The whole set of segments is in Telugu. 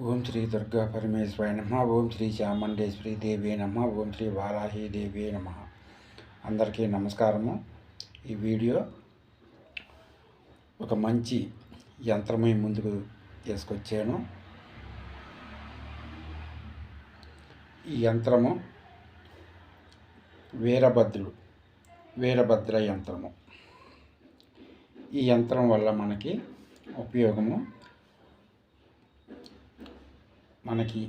ఓం శ్రీ దుర్గా పరమేశ్వరాయ నమ. ఓం శ్రీ చాముండేశ్వరి దేవి నమ. ఓం శ్రీ వారాహి దేవి నమ. అందరికీ నమస్కారము. ఈ వీడియో ఒక మంచి యంత్రమై ముందుకు తీసుకొచ్చాను. ఈ యంత్రము వీరభద్ర యంత్రము. ఈ యంత్రం వల్ల మనకి ఉపయోగము, మనకి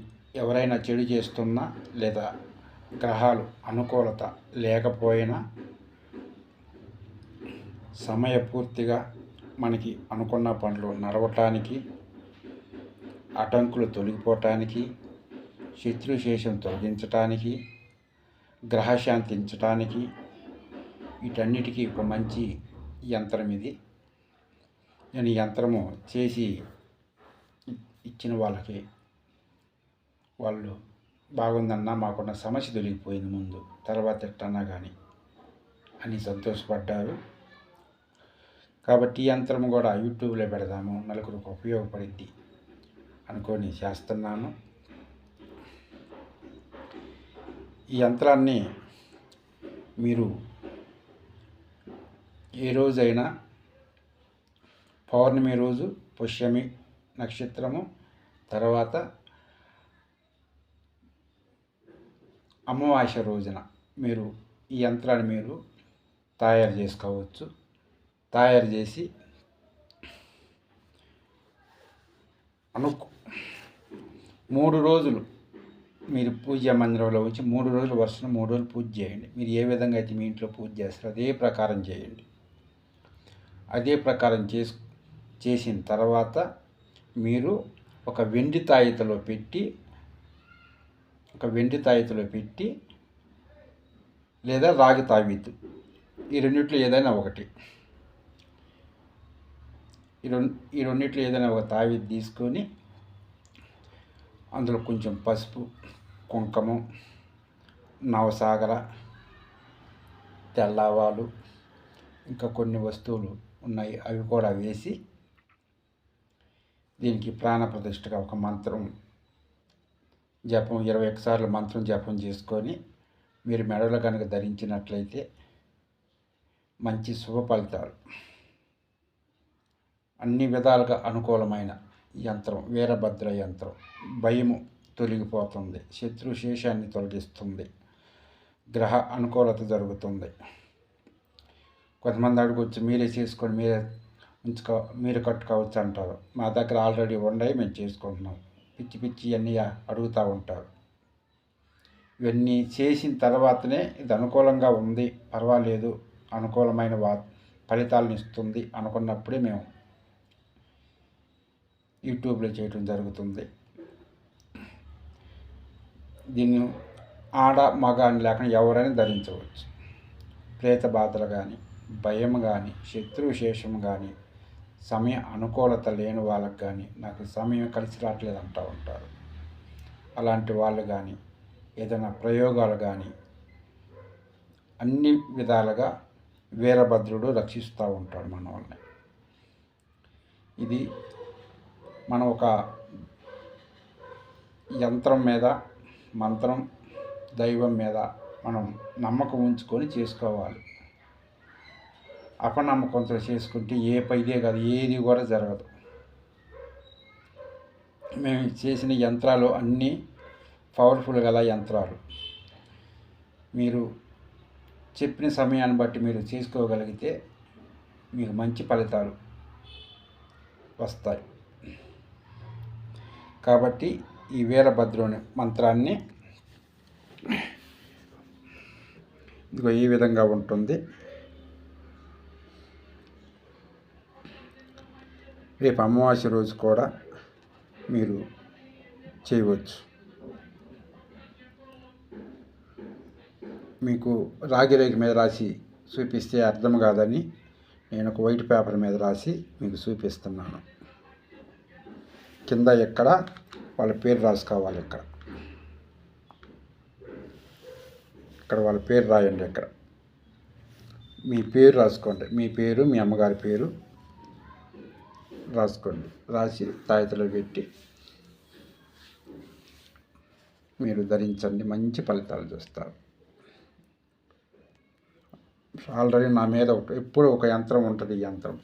ఎవరైనా చెడు చేస్తున్నా లేదా గ్రహాలు అనుకూలత లేకపోయినా సమయపూర్తిగా మనకి అనుకున్న పనులు నడవటానికి, అడ్డంకులు తొలగిపోవటానికి, శత్రుశేషం తొలగించటానికి, గ్రహశాంతించటానికి, వీటన్నిటికీ ఒక మంచి యంత్రం ఇది. నేను ఈ యంత్రము చేసి ఇచ్చిన వాళ్ళకి వాళ్ళు బాగుందన్నా, మాకున్న సమస్య తొలగిపోయింది ముందు, తర్వాత ఎట్టన్నా కానీ అని సంతోషపడ్డారు. కాబట్టి ఈ యంత్రం కూడా యూట్యూబ్లో పెడదాము, నలుగురికి ఉపయోగపడిద్ది అనుకొని చేస్తున్నాను. ఈ యంత్రాన్ని మీరు ఏ రోజైనా, పౌర్ణమి రోజు, పుష్యమి నక్షత్రము తర్వాత అమావాస్య రోజున మీరు ఈ యంత్రాన్ని మీరు తయారు చేసుకోవచ్చు. తయారు చేసి 3 రోజులు మీరు పూజా మందిరంలో ఉంచి 3 రోజులు వరుసన 3 రోజులు పూజ చేయండి. మీరు ఏ విధంగా అయితే మీ ఇంట్లో పూజ చేస్తారో అదే ప్రకారం చేయండి. అదే ప్రకారం చేసిన తర్వాత మీరు ఒక వెండి తాయితలో పెట్టి లేదా రాగి తావీతు, ఈ రెండిట్లో ఏదైనా ఒకటి, ఈ రెండిట్లో ఏదైనా ఒక తావీతు తీసుకొని అందులో కొంచెం పసుపు, కుంకుమ, నవసాగర, తెల్లవాలు, ఇంకా కొన్ని వస్తువులు ఉన్నాయి, అవి కూడా వేసి దీనికి ప్రాణప్రతిష్ఠగా ఒక మంత్రం జపం 21 సార్లు మంత్రం జపం చేసుకొని మీరు మెడలో కనుక ధరించినట్లయితే మంచి శుభ ఫలితాలు, అన్ని విధాలుగా అనుకూలమైన యంత్రం వీరభద్ర యంత్రం. భయము తొలగిపోతుంది, శత్రుశేషాన్ని తొలగిస్తుంది, గ్రహ అనుకూలత జరుగుతుంది. కొంతమంది అడుగువచ్చు, మీరే చేసుకొని మీరు కట్టుకోవచ్చు అంటారు. మా దగ్గర ఆల్రెడీ ఉన్నాయి, మేము చేసుకుంటున్నాం. పిచ్చి అన్నీ అడుగుతూ ఉంటారు. ఇవన్నీ చేసిన తర్వాతనే ఇది అనుకూలంగా ఉంది, పర్వాలేదు, అనుకూలమైన ఫలితాలను ఇస్తుంది అనుకున్నప్పుడే మేము యూట్యూబ్లో చేయడం జరుగుతుంది. దీన్ని ఆడ మగ అని లేకుండా ఎవరైనా ధరించవచ్చు. ప్రేత బాధలు కానీ, భయం కానీ, శత్రుశేషం కానీ, సమయ అనుకూలత లేని వాళ్ళకి కానీ, నాకు సమయం కలిసి రావట్లేదు అంటూ ఉంటారు. అలాంటి వాళ్ళు కానీ, ఏదైనా ప్రయోగాలు కానీ, అన్ని విధాలుగా వీరభద్రుడు రక్షిస్తూ ఉంటాడు మన వాళ్ళని. ఇది మనం ఒక యంత్రం మీద, మంత్రం, దైవం మీద మనం నమ్మకం ఉంచుకొని చేసుకోవాలి. అపనమ్మకంతో చేసుకుంటే ఇదే కాదు, ఏది కూడా జరగదు. మేము చేసిన యంత్రాలు అన్నీ పవర్ఫుల్ గల యంత్రాలు. మీరు చెప్పిన సమయాన్ని బట్టి మీరు చేసుకోగలిగితే మీకు మంచి ఫలితాలు వస్తాయి. కాబట్టి ఈ వీరభద్రుని మంత్రాన్ని ఇదిగో ఈ విధంగా ఉంటుంది. రేపు అమావాస్య రోజు కూడా మీరు చేయవచ్చు. మీకు రాగి రేఖ మీద రాసి చూపిస్తే అర్థం కాదని నేను ఒక వైట్ పేపర్ మీద రాసి మీకు చూపిస్తున్నాను. కింద ఎక్కడ వాళ్ళ పేరు రాసుకోవాలి, ఇక్కడ వాళ్ళ పేరు రాయండి. ఇక్కడ మీ పేరు రాసుకోండి, మీ పేరు, మీ అమ్మగారి పేరు రాసుకోండి. రాసి తాయితలో పెట్టి మీరు ధరించండి, మంచి ఫలితాలు చూస్తారు. ఆల్రెడీ నా మీద ఎప్పుడు ఒక యంత్రం ఉంటుంది. ఈ యంత్రం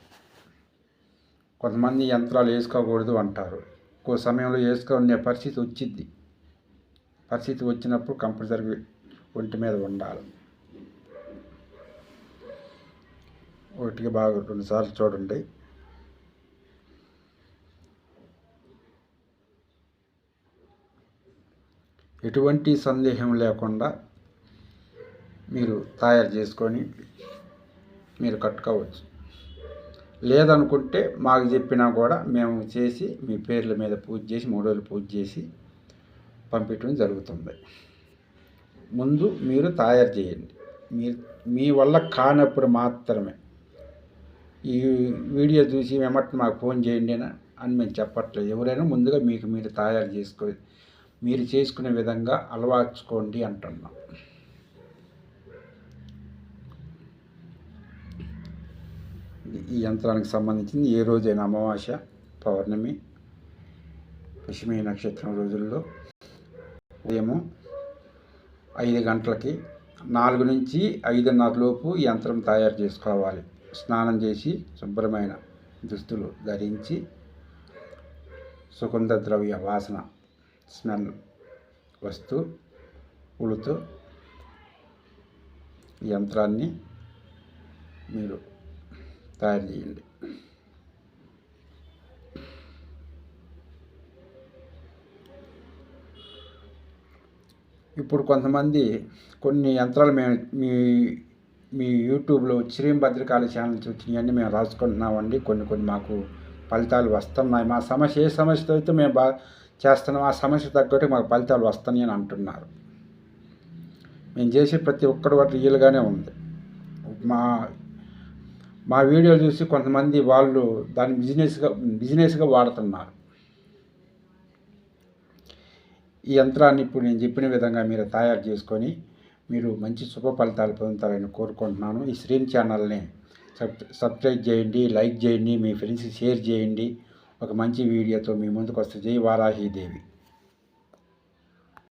కొంతమంది యంత్రాలు వేసుకోకూడదు అంటారు. ఒక్కో సమయంలో వేసుకునే పరిస్థితి వచ్చినప్పుడు కంపల్సరీ ఒంటి మీద ఉండాలి. ఒకటికి బాగా 2 సార్లు చూడండి. ఎటువంటి సందేహం లేకుండా మీరు తయారు చేసుకొని మీరు కట్టుకోవచ్చు. లేదనుకుంటే మాకు చెప్పినా కూడా మేము చేసి మీ పేర్ల మీద పూజ చేసి 3 రోజులు పూజ చేసి పంపించడం జరుగుతుంది. ముందు మీరు తయారు చేయండి. మీ వల్ల కానప్పుడు మాత్రమే ఈ వీడియో చూసి వెంబటి మాకు ఫోన్ చేయండి అని మేము చెప్పట్లేదు. ఎవరైనా ముందుగా మీకు మీరు తయారు చేసుకొని మీరు చేసుకునే విధంగా అలవర్చుకోండి అంటున్నాం. ఈ యంత్రానికి సంబంధించింది ఏ రోజైనా అమావాస్య, పౌర్ణమి, పుష్యమి నక్షత్రం రోజుల్లో ఉదయం 5 గంటలకి 4 నుంచి 5:30 లోపు ఈ యంత్రం తయారు చేసుకోవాలి. స్నానం చేసి శుభ్రమైన దుస్తులు ధరించి సుగంధ ద్రవ్య వాసన స్మెల్ వస్తూ పూలతో ఈ యంత్రాన్ని మీరు తయారు చేయండి. ఇప్పుడు కొంతమంది కొన్ని యంత్రాలు మేము మీ యూట్యూబ్లో శ్రీ భద్రకాళి ఛానల్స్ వచ్చినాయన్నీ మేము రాసుకుంటున్నామండి. కొన్ని మాకు ఫలితాలు వస్తున్నాయి. మా సమస్య ఏ సమస్యతో అయితే మేము బాగా చేస్తున్నాం ఆ సమస్య తగ్గట్టు మాకు ఫలితాలు వస్తున్నాయి అని అంటున్నారు. మేము చేసే ప్రతి ఒక్కటి వాటి రియల్గానే ఉంది. మా వీడియోలు చూసి కొంతమంది వాళ్ళు దాన్ని బిజినెస్గా వాడుతున్నారు. ఈ యంత్రాన్ని ఇప్పుడు నేను చెప్పిన విధంగా మీరు తయారు చేసుకొని మీరు మంచి శుభ ఫలితాలు పొందుతారని కోరుకుంటున్నాను. ఈ శ్రీం ఛానల్ని సబ్స్క్రైబ్ చేయండి, లైక్ చేయండి, మీ ఫ్రెండ్స్కి షేర్ చేయండి. ఒక మంచి వీడియోతో మీ ముందుకు వస్తుంది. జై వారాహీదేవి.